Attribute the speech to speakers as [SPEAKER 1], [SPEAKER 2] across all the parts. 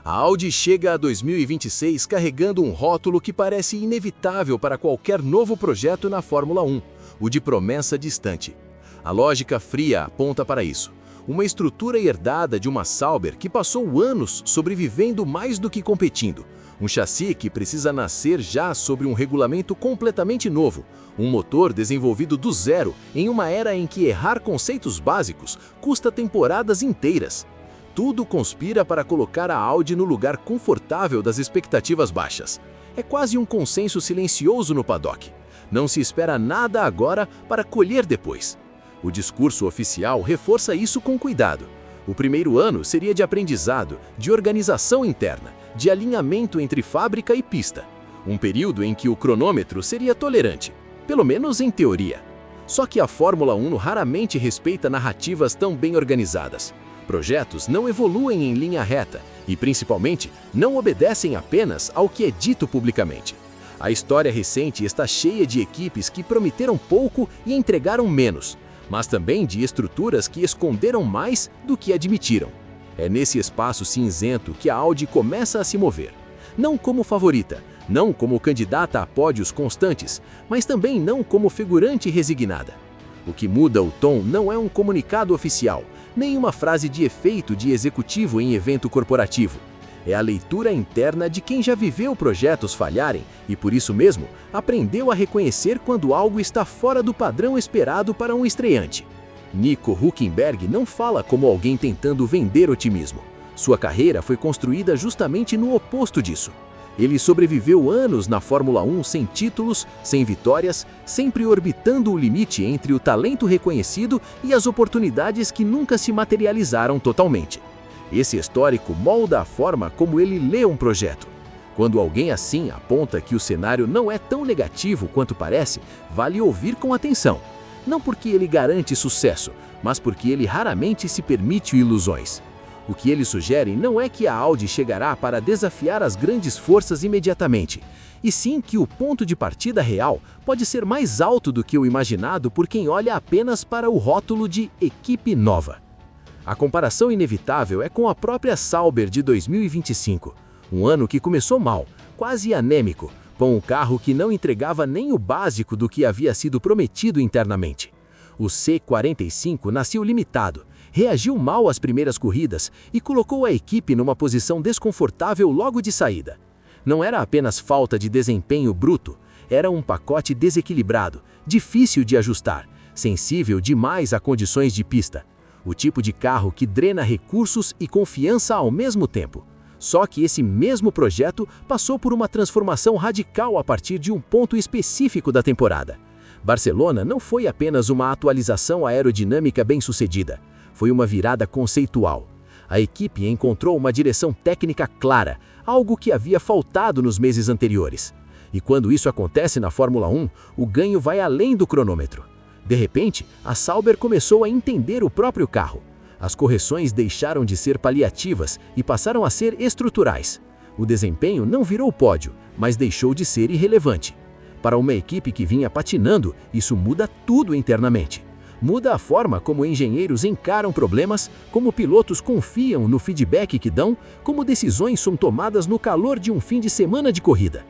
[SPEAKER 1] A Audi chega a 2026 carregando um rótulo que parece inevitável para qualquer novo projeto na Fórmula 1, o de promessa distante. A lógica fria aponta para isso. Uma estrutura herdada de uma Sauber que passou anos sobrevivendo mais do que competindo. Um chassi que precisa nascer já sobre um regulamento completamente novo. Um motor desenvolvido do zero em uma era em que errar conceitos básicos custa temporadas inteiras. Tudo conspira para colocar a Audi no lugar confortável das expectativas baixas. É quase um consenso silencioso no paddock. Não se espera nada agora para colher depois. O discurso oficial reforça isso com cuidado. O primeiro ano seria de aprendizado, de organização interna, de alinhamento entre fábrica e pista. Um período em que o cronômetro seria tolerante, pelo menos em teoria. Só que a Fórmula 1 raramente respeita narrativas tão bem organizadas. Projetos não evoluem em linha reta e, principalmente, não obedecem apenas ao que é dito publicamente. A história recente está cheia de equipes que prometeram pouco e entregaram menos, mas também de estruturas que esconderam mais do que admitiram. É nesse espaço cinzento que a Audi começa a se mover. Não como favorita, não como candidata a pódios constantes, mas também não como figurante resignada. O que muda o tom não é um comunicado oficial, nem uma frase de efeito de executivo em evento corporativo. É a leitura interna de quem já viveu projetos falharem e, por isso mesmo, aprendeu a reconhecer quando algo está fora do padrão esperado para um estreante. Nico Hülkenberg não fala como alguém tentando vender otimismo. Sua carreira foi construída justamente no oposto disso. Ele sobreviveu anos na Fórmula 1 sem títulos, sem vitórias, sempre orbitando o limite entre o talento reconhecido e as oportunidades que nunca se materializaram totalmente. Esse histórico molda a forma como ele lê um projeto. Quando alguém assim aponta que o cenário não é tão negativo quanto parece, vale ouvir com atenção. Não porque ele garante sucesso, mas porque ele raramente se permite ilusões. O que ele sugere não é que a Audi chegará para desafiar as grandes forças imediatamente, e sim que o ponto de partida real pode ser mais alto do que o imaginado por quem olha apenas para o rótulo de equipe nova. A comparação inevitável é com a própria Sauber de 2025, um ano que começou mal, quase anêmico, com um carro que não entregava nem o básico do que havia sido prometido internamente. O C45 nasceu limitado, reagiu mal às primeiras corridas e colocou a equipe numa posição desconfortável logo de saída. Não era apenas falta de desempenho bruto, era um pacote desequilibrado, difícil de ajustar, sensível demais a condições de pista. O tipo de carro que drena recursos e confiança ao mesmo tempo. Só que esse mesmo projeto passou por uma transformação radical a partir de um ponto específico da temporada. Barcelona não foi apenas uma atualização aerodinâmica bem-sucedida, foi uma virada conceitual. A equipe encontrou uma direção técnica clara, algo que havia faltado nos meses anteriores. E quando isso acontece na Fórmula 1, o ganho vai além do cronômetro. De repente, a Sauber começou a entender o próprio carro. As correções deixaram de ser paliativas e passaram a ser estruturais. O desempenho não virou pódio, mas deixou de ser irrelevante. Para uma equipe que vinha patinando, isso muda tudo internamente. Muda a forma como engenheiros encaram problemas, como pilotos confiam no feedback que dão, como decisões são tomadas no calor de um fim de semana de corrida.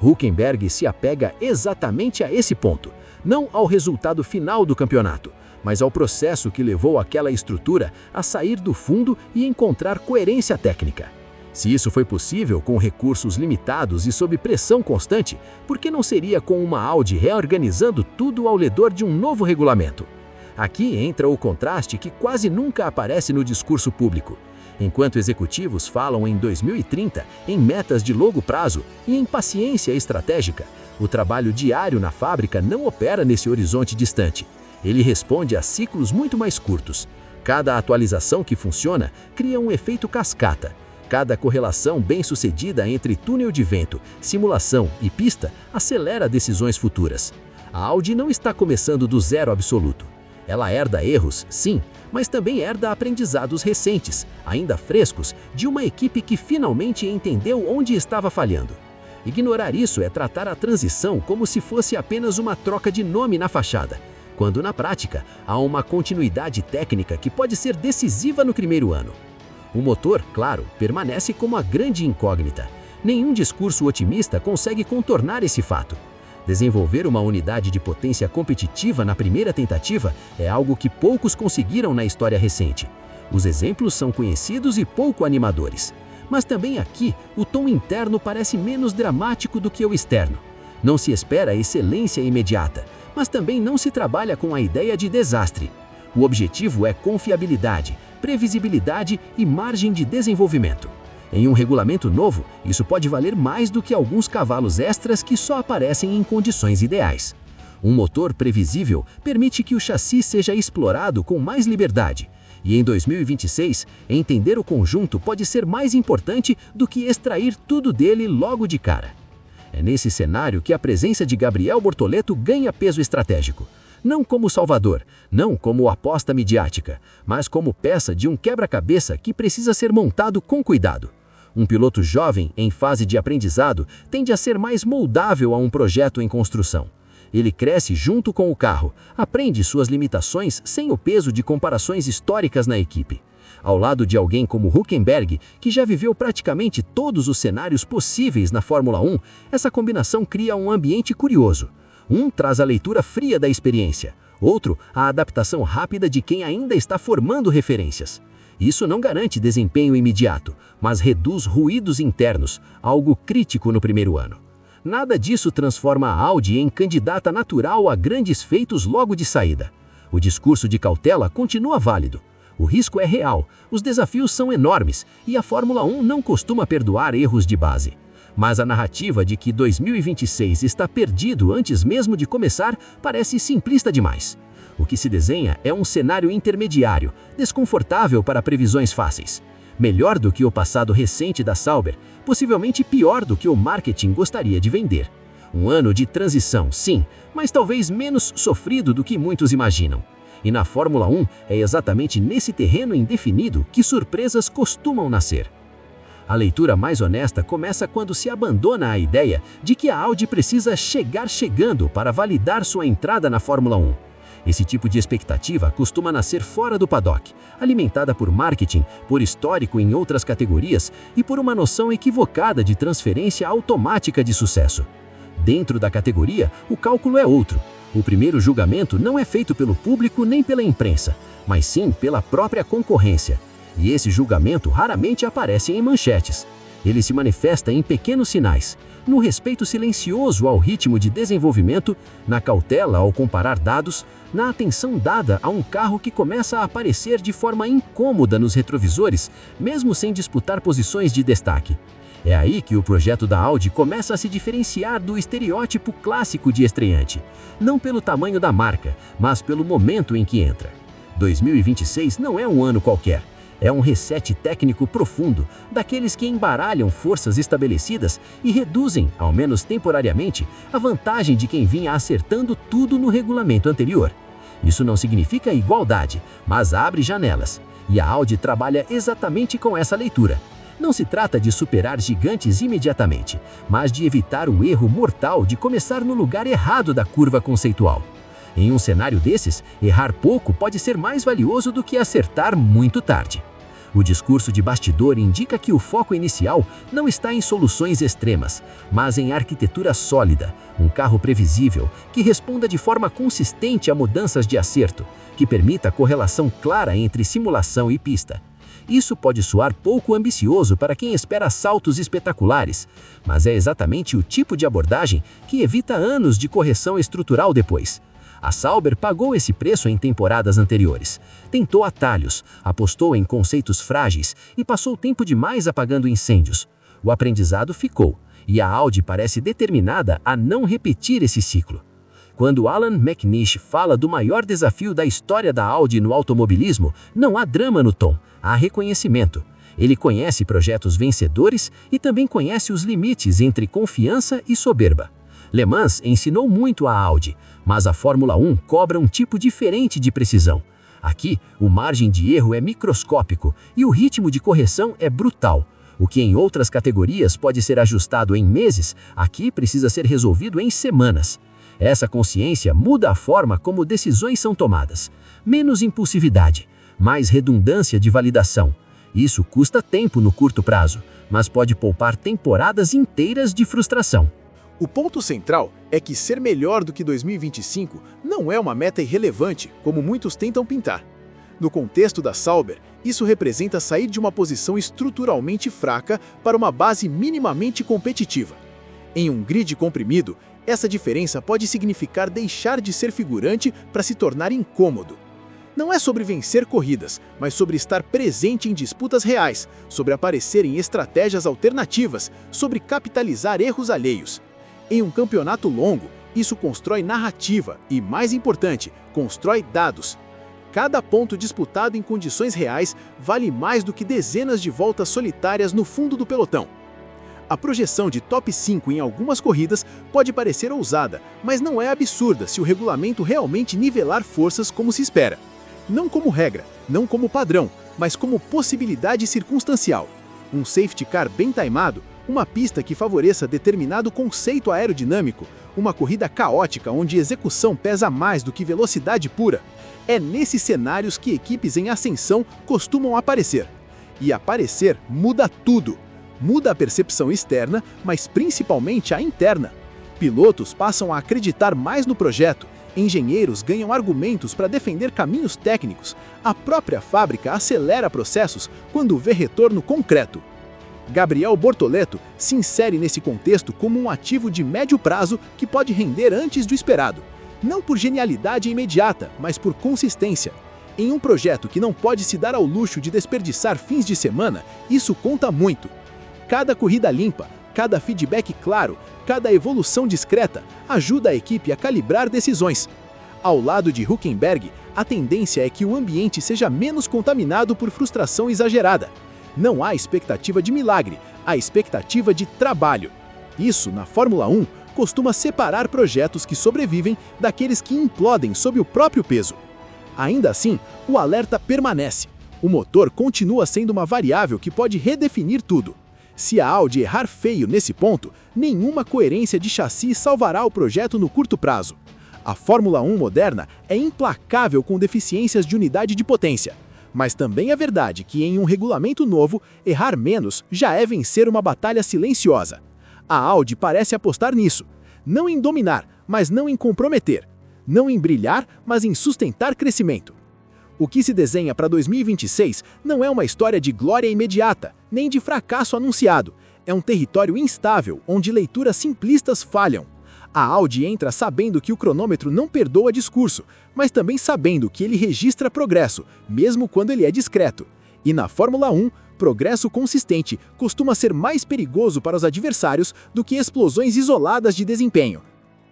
[SPEAKER 1] Hülkenberg se apega exatamente a esse ponto, não ao resultado final do campeonato, mas ao processo que levou aquela estrutura a sair do fundo e encontrar coerência técnica. Se isso foi possível com recursos limitados e sob pressão constante, por que não seria com uma Audi reorganizando tudo ao redor de um novo regulamento? Aqui entra o contraste que quase nunca aparece no discurso público. Enquanto executivos falam em 2030, em metas de longo prazo e em paciência estratégica, o trabalho diário na fábrica não opera nesse horizonte distante. Ele responde a ciclos muito mais curtos. Cada atualização que funciona cria um efeito cascata. Cada correlação bem-sucedida entre túnel de vento, simulação e pista acelera decisões futuras. A Audi não está começando do zero absoluto. Ela herda erros, sim, mas também herda aprendizados recentes, ainda frescos, de uma equipe que finalmente entendeu onde estava falhando. Ignorar isso é tratar a transição como se fosse apenas uma troca de nome na fachada, quando na prática há uma continuidade técnica que pode ser decisiva no primeiro ano.
[SPEAKER 2] O motor, claro, permanece como a grande incógnita. Nenhum discurso otimista consegue contornar esse fato. Desenvolver uma unidade de potência competitiva na primeira tentativa é algo que poucos conseguiram na história recente. Os exemplos são conhecidos e pouco animadores. Mas também aqui, o tom interno parece menos dramático do que o externo. Não se espera excelência imediata, mas também não se trabalha com a ideia de desastre. O objetivo é confiabilidade, previsibilidade e margem de desenvolvimento. Em um regulamento novo, isso pode valer mais do que alguns cavalos extras que só aparecem em condições ideais. Um motor previsível permite que o chassi seja explorado com mais liberdade. E em 2026, entender o conjunto pode ser mais importante do que extrair tudo dele logo de cara. É nesse cenário que a presença de Gabriel Bortoleto ganha peso estratégico. Não como salvador, não como aposta midiática, mas como peça de um quebra-cabeça que precisa ser montado com cuidado. Um piloto jovem, em fase de aprendizado, tende a ser mais moldável a um projeto em construção. Ele cresce junto com o carro, aprende suas limitações sem o peso de comparações históricas na equipe. Ao lado de alguém como Hülkenberg, que já viveu praticamente todos os cenários possíveis na Fórmula 1, essa combinação cria um ambiente curioso. Um traz a leitura fria da experiência, outro a adaptação rápida de quem ainda está formando referências. Isso não garante desempenho imediato, mas reduz ruídos internos, algo crítico no primeiro ano. Nada disso transforma a Audi em candidata natural a grandes feitos logo de saída. O discurso de cautela continua válido. O risco é real, os desafios são enormes e a Fórmula 1 não costuma perdoar erros de base. Mas a narrativa de que 2026 está perdido antes mesmo de começar parece simplista demais. O que se desenha é um cenário intermediário, desconfortável para previsões fáceis. Melhor do que o passado recente da Sauber, possivelmente pior do que o marketing gostaria de vender. Um ano de transição, sim, mas talvez menos sofrido do que muitos imaginam. E na Fórmula 1 é exatamente nesse terreno indefinido que surpresas costumam nascer. A leitura mais honesta começa quando se abandona a ideia de que a Audi precisa chegar chegando para validar sua entrada na Fórmula 1. Esse tipo de expectativa costuma nascer fora do paddock, alimentada por marketing, por histórico em outras categorias e por uma noção equivocada de transferência automática de sucesso. Dentro da categoria, o cálculo é outro. O primeiro julgamento não é feito pelo público nem pela imprensa, mas sim pela própria concorrência. E esse julgamento raramente aparece em manchetes. Ele se manifesta em pequenos sinais, no respeito silencioso ao ritmo de desenvolvimento, na cautela ao comparar dados, na atenção dada a um carro que começa a aparecer de forma incômoda nos retrovisores, mesmo sem disputar posições de destaque. É aí que o projeto da Audi começa a se diferenciar do estereótipo clássico de estreante, não pelo tamanho da marca, mas pelo momento em que entra. 2026 não é um ano qualquer. É um reset técnico profundo, daqueles que embaralham forças estabelecidas e reduzem, ao menos temporariamente, a vantagem de quem vinha acertando tudo no regulamento anterior. Isso não significa igualdade, mas abre janelas. E a Audi trabalha exatamente com essa leitura. Não se trata de superar gigantes imediatamente, mas de evitar o erro mortal de começar no lugar errado da curva conceitual. Em um cenário desses, errar pouco pode ser mais valioso do que acertar muito tarde. O discurso de bastidor indica que o foco inicial não está em soluções extremas, mas em arquitetura sólida, um carro previsível, que responda de forma consistente a mudanças de acerto, que permita a correlação clara entre simulação e pista. Isso pode soar pouco ambicioso para quem espera saltos espetaculares, mas é exatamente o tipo de abordagem que evita anos de correção estrutural depois. A Sauber pagou esse preço em temporadas anteriores. Tentou atalhos, apostou em conceitos frágeis e passou tempo demais apagando incêndios. O aprendizado ficou, e a Audi parece determinada a não repetir esse ciclo. Quando Alan McNish fala do maior desafio da história da Audi no automobilismo, não há drama no tom, há reconhecimento. Ele conhece projetos vencedores e também conhece os limites entre confiança e soberba. Le Mans ensinou muito à Audi, mas a Fórmula 1 cobra um tipo diferente de precisão. Aqui, o margem de erro é microscópico e o ritmo de correção é brutal. O que em outras categorias pode ser ajustado em meses, aqui precisa ser resolvido em semanas. Essa consciência muda a forma como decisões são tomadas. Menos impulsividade, mais redundância de validação. Isso custa tempo no curto prazo, mas pode poupar temporadas inteiras de frustração.
[SPEAKER 3] O ponto central é que ser melhor do que 2025 não é uma meta irrelevante, como muitos tentam pintar. No contexto da Sauber, isso representa sair de uma posição estruturalmente fraca para uma base minimamente competitiva. Em um grid comprimido, essa diferença pode significar deixar de ser figurante para se tornar incômodo. Não é sobre vencer corridas, mas sobre estar presente em disputas reais, sobre aparecer em estratégias alternativas, sobre capitalizar erros alheios. Em um campeonato longo, isso constrói narrativa e, mais importante, constrói dados. Cada ponto disputado em condições reais vale mais do que dezenas de voltas solitárias no fundo do pelotão. A projeção de top 5 em algumas corridas pode parecer ousada, mas não é absurda se o regulamento realmente nivelar forças como se espera. Não como regra, não como padrão, mas como possibilidade circunstancial. Um safety car bem timado, uma pista que favoreça determinado conceito aerodinâmico, uma corrida caótica onde execução pesa mais do que velocidade pura. É nesses cenários que equipes em ascensão costumam aparecer. E aparecer muda tudo. Muda a percepção externa, mas principalmente a interna. Pilotos passam a acreditar mais no projeto, engenheiros ganham argumentos para defender caminhos técnicos, a própria fábrica acelera processos quando vê retorno concreto. Gabriel Bortoleto se insere nesse contexto como um ativo de médio prazo que pode render antes do esperado. Não por genialidade imediata, mas por consistência. Em um projeto que não pode se dar ao luxo de desperdiçar fins de semana, isso conta muito. Cada corrida limpa, cada feedback claro, cada evolução discreta ajuda a equipe a calibrar decisões. Ao lado de Hülkenberg, a tendência é que o ambiente seja menos contaminado por frustração exagerada. Não há expectativa de milagre, há expectativa de trabalho. Isso, na Fórmula 1, costuma separar projetos que sobrevivem daqueles que implodem sob o próprio peso. Ainda assim, o alerta permanece. O motor continua sendo uma variável que pode redefinir tudo. Se a Audi errar feio nesse ponto, nenhuma coerência de chassi salvará o projeto no curto prazo. A Fórmula 1 moderna é implacável com deficiências de unidade de potência. Mas também é verdade que em um regulamento novo, errar menos já é vencer uma batalha silenciosa. A Audi parece apostar nisso. Não em dominar, mas não em comprometer. Não em brilhar, mas em sustentar crescimento. O que se desenha para 2026 não é uma história de glória imediata, nem de fracasso anunciado. É um território instável, onde leituras simplistas falham. A Audi entra sabendo que o cronômetro não perdoa discurso, mas também sabendo que ele registra progresso, mesmo quando ele é discreto. E na Fórmula 1, progresso consistente costuma ser mais perigoso para os adversários do que explosões isoladas de desempenho.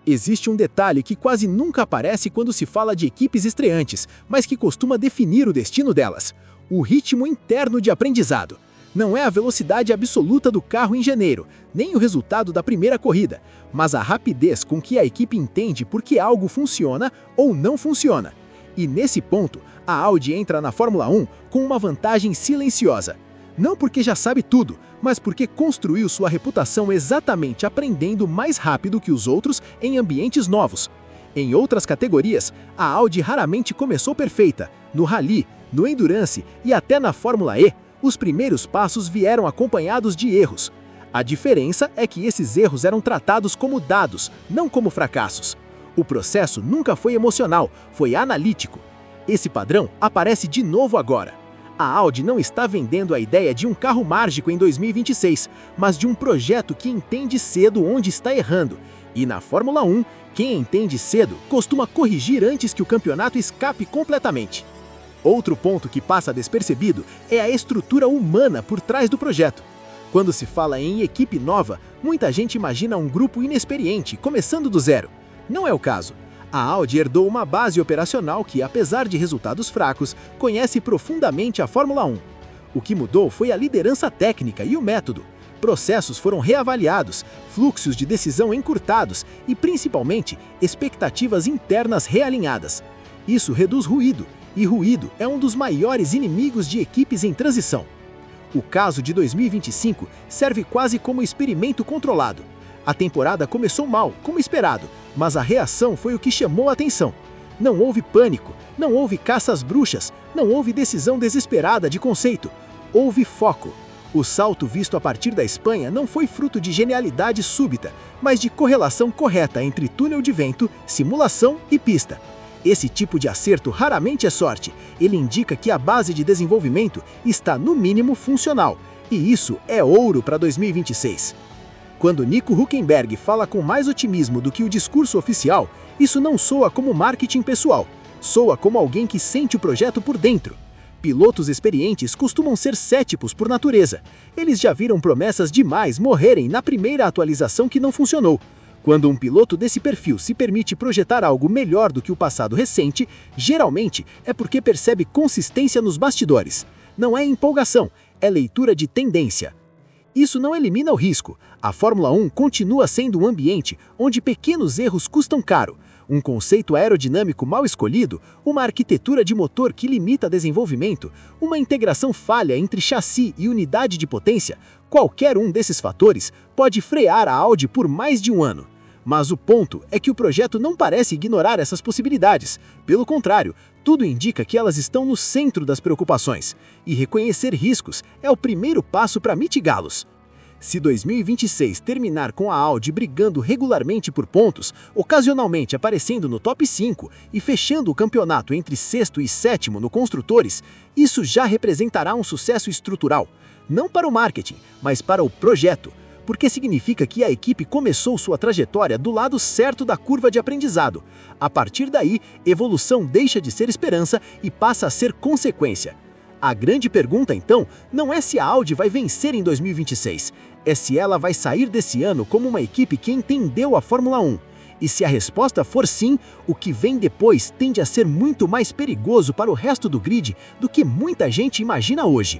[SPEAKER 3] Existe um detalhe que quase nunca aparece quando se fala de equipes estreantes, mas que costuma definir o destino delas: o ritmo interno de aprendizado. Não é a velocidade absoluta do carro em janeiro, nem o resultado da primeira corrida, mas a rapidez com que a equipe entende por que algo funciona ou não funciona. E nesse ponto, a Audi entra na Fórmula 1 com uma vantagem silenciosa. Não porque já sabe tudo, mas porque construiu sua reputação exatamente aprendendo mais rápido que os outros em ambientes novos. Em outras categorias, a Audi raramente começou perfeita. No Rally, no Endurance e até na Fórmula E, os primeiros passos vieram acompanhados de erros. A diferença é que esses erros eram tratados como dados, não como fracassos. O processo nunca foi emocional, foi analítico. Esse padrão aparece de novo agora. A Audi não está vendendo a ideia de um carro mágico em 2026, mas de um projeto que entende cedo onde está errando. E na Fórmula 1, quem entende cedo costuma corrigir antes que o campeonato escape completamente. Outro ponto que passa despercebido é a estrutura humana por trás do projeto. Quando se fala em equipe nova, muita gente imagina um grupo inexperiente, começando do zero. Não é o caso. A Audi herdou uma base operacional que, apesar de resultados fracos, conhece profundamente a Fórmula 1. O que mudou foi a liderança técnica e o método. Processos foram reavaliados, fluxos de decisão encurtados e, principalmente, expectativas internas realinhadas. Isso reduz ruído, e ruído é um dos maiores inimigos de equipes em transição. O caso de 2025 serve quase como experimento controlado. A temporada começou mal, como esperado, mas a reação foi o que chamou a atenção. Não houve pânico, não houve caça às bruxas, não houve decisão desesperada de conceito. houve foco. O salto visto a partir da Espanha não foi fruto de genialidade súbita, mas de correlação correta entre túnel de vento, simulação e pista. Esse tipo de acerto raramente é sorte, ele indica que a base de desenvolvimento está no mínimo funcional, e isso é ouro para 2026. Quando Nico Hülkenberg fala com mais otimismo do que o discurso oficial, isso não soa como marketing pessoal, soa como alguém que sente o projeto por dentro. Pilotos experientes costumam ser céticos por natureza. Eles já viram promessas demais morrerem na primeira atualização que não funcionou. Quando um piloto desse perfil se permite projetar algo melhor do que o passado recente, geralmente é porque percebe consistência nos bastidores. Não é empolgação, é leitura de tendência. Isso não elimina o risco. A Fórmula 1 continua sendo um ambiente onde pequenos erros custam caro. Um conceito aerodinâmico mal escolhido, uma arquitetura de motor que limita desenvolvimento, uma integração falha entre chassi e unidade de potência, qualquer um desses fatores pode frear a Audi por mais de um ano. Mas o ponto é que o projeto não parece ignorar essas possibilidades. Pelo contrário, tudo indica que elas estão no centro das preocupações. E reconhecer riscos é o primeiro passo para mitigá-los. Se 2026 terminar com a Audi brigando regularmente por pontos, ocasionalmente aparecendo no top 5 e fechando o campeonato entre sexto e sétimo no Construtores, isso já representará um sucesso estrutural. Não para o marketing, mas para o projeto. Porque significa que a equipe começou sua trajetória do lado certo da curva de aprendizado. A partir daí, evolução deixa de ser esperança e passa a ser consequência. A grande pergunta, então, não é se a Audi vai vencer em 2026, é se ela vai sair desse ano como uma equipe que entendeu a Fórmula 1. E se a resposta for sim, o que vem depois tende a ser muito mais perigoso para o resto do grid do que muita gente imagina hoje.